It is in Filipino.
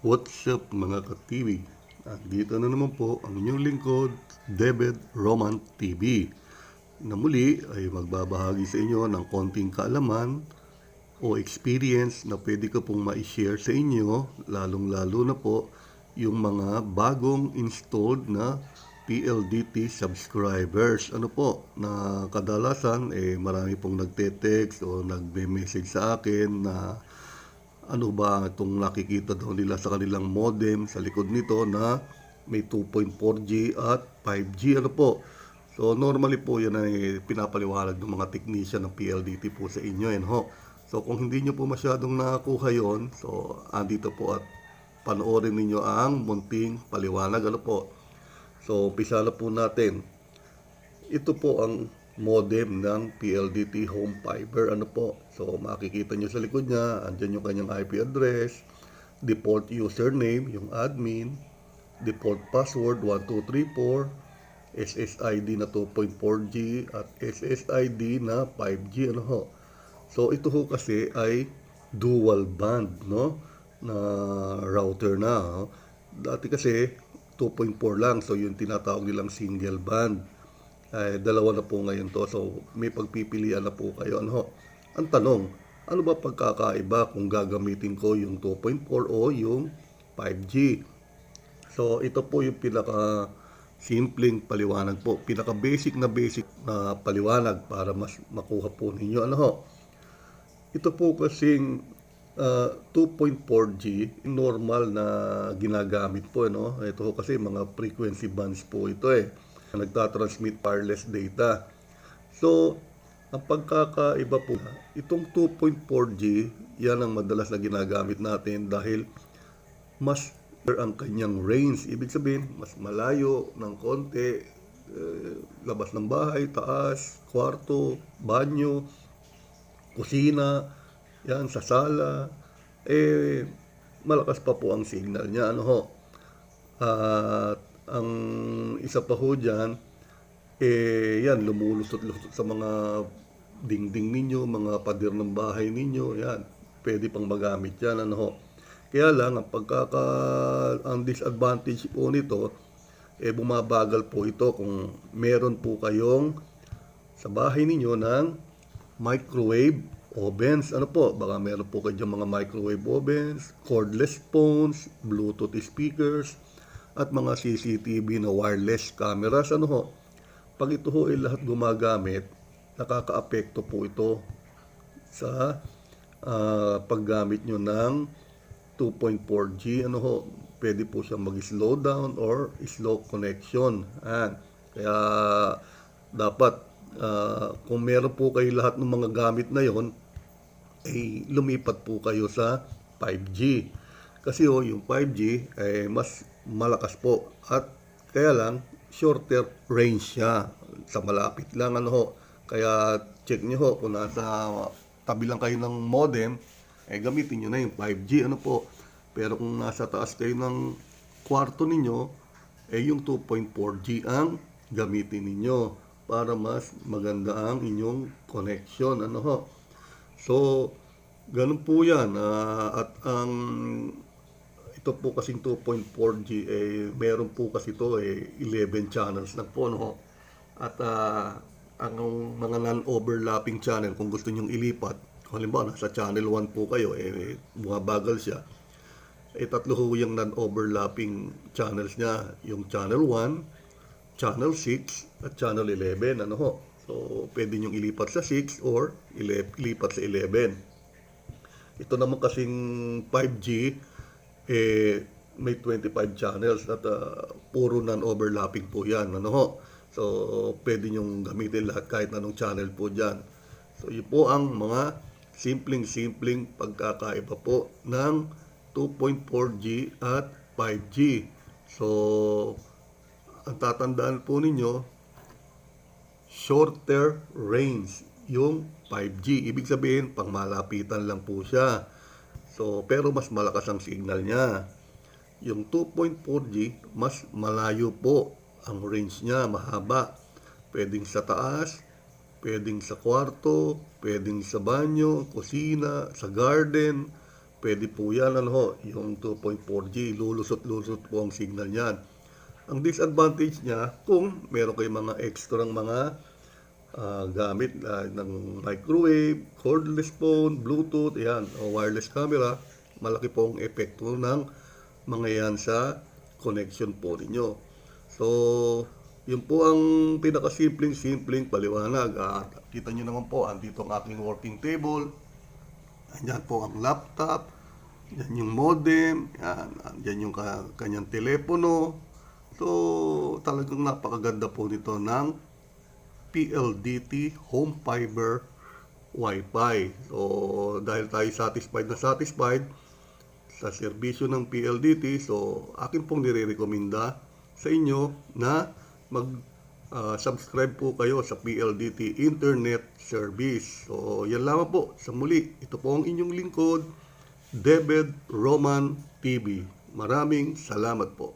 What's up mga ka-TV? Dito na naman po ang inyong lingkod, David Roman TV, na muli ay magbabahagi sa inyo ng konting kaalaman o experience na pwede ko pong ma-share sa inyo, lalong-lalo na po yung mga bagong installed na PLDT subscribers. Ano po, na kadalasan marami pong nagte-text o nagme-message sa akin na ano ba itong nakikita daw nila sa kanilang modem sa likod nito na may 2.4G at 5G. Ano po? So normally po yan ay pinapaliwanag ng mga technician ng PLDT po sa inyo. Ho. So kung hindi nyo po masyadong nakakuha yon, so andito po at panoorin ninyo ang munting paliwanag. Ano po? So umpisa na po natin. Ito po ang modem ng PLDT Home Fiber. Ano po? So makikita nyo sa likod niya, andyan yung kanyang IP address, default username, yung admin, default password 1234, SSID na 2.4G at SSID na 5G. Ano ho? So ito ho kasi ay dual band, no, na router na. Ho. Dati kasi 2.4 lang, so yung tinatawag nilang single band. Dalawa na po ngayon to. So, may pagpipilian na po kayo. Ano? Ang tanong, ano ba pagkakaiba kung gagamitin ko yung 2.4 o yung 5G? So, ito po yung pinaka simpleng paliwanag po. Pinaka basic na paliwanag para mas makuha po ninyo. Ano? Ito po kasing 2.4G, normal na ginagamit po. Ano? Ito kasi mga frequency bands po ito nagtatransmit wireless data. So, ang pagkakaiba po, itong 2.4G, yan ang madalas na ginagamit natin dahil mas ang kanyang range. Ibig sabihin, mas malayo ng konti, labas ng bahay, taas, kwarto, banyo, kusina, yan, sa sala, malakas pa po ang signal niya. Ano ho? Ang isa pa ho dyan, yan, lumulusot-lusot sa mga dingding ninyo, mga pader ng bahay ninyo, yan, pwede pang magamit yan, ano ho. Kaya lang, ang disadvantage po nito, bumabagal po ito kung meron po kayong sa bahay ninyo ng microwave ovens, ano po, baka meron po kayo mga microwave ovens, cordless phones, Bluetooth speakers, at mga CCTV na wireless cameras. Ano ho? Pag ito ho ay lahat gumagamit, nakakaapekto po ito sa paggamit nyo ng 2.4G. Ano ho? Pwede po siya mag-slow down or slow connection. Kaya dapat kung meron po kayo lahat ng mga gamit na yon, ay lumipat po kayo sa 5G. Kasi yung 5G ay mas malakas po at kaya lang shorter range siya, sa malapit lang. Ano ho, kaya check nyo ho kung nasa tabi lang kayo ng modem, gamitin nyo na yung 5G. Ano po, pero kung nasa taas kayo ng kwarto ninyo, yung 2.4G ang gamitin ninyo para mas maganda ang inyong connection. Ano ho, so ganun po yan. At ang ito po kasing 2.4G, meron po kasi ito 11 channels na po, no? At ang mga non-overlapping channel, kung gusto nyong ilipat, kung halimbawa nasa channel 1 po kayo, bumabagal siya, tatlo ho yung non-overlapping channels niya, yung channel 1, channel 6, at channel 11. Ano ho? So, pwede nyong ilipat sa 6 or ilipat sa 11. Ito naman kasing 5G, may 25 channels at puro non-overlapping po yan. Ano ho? So, pwede nyong gamitin lahat kahit anong channel po dyan. So, yun po ang mga simpleng pagkakaiba po ng 2.4G at 5G. So, ang tatandaan po ninyo, shorter range yung 5G. Ibig sabihin, pang malapitan lang po siya. So, pero mas malakas ang signal niya. Yung 2.4G, mas malayo po ang range niya, mahaba. Pwedeng sa taas, pwedeng sa kwarto, pwedeng sa banyo, kusina, sa garden, pwede po yan, yung 2.4G, lulusot-lusot po ang signal niyan. Ang disadvantage niya, kung meron kayong mga extra mga gamit ng microwave, cordless phone, Bluetooth, yan, o wireless camera, malaki po ang epekto ng mga yan sa connection po ninyo. So, yun po ang pinaka-simpleng paliwanag. Kita nyo naman po, andito ang aking working table. Andyan po ang laptop, yan yung modem, yan, andyan yung kanyang telepono. So, talagang napakaganda po nito ng PLDT Home Fiber Wi-Fi. So, dahil tayo satisfied sa serbisyo ng PLDT, so akin pong nire-recommenda sa inyo na subscribe po kayo sa PLDT Internet Service. So, yan lamang po. Sa muli, ito po ang inyong lingkod, David Roman TV. Maraming salamat po.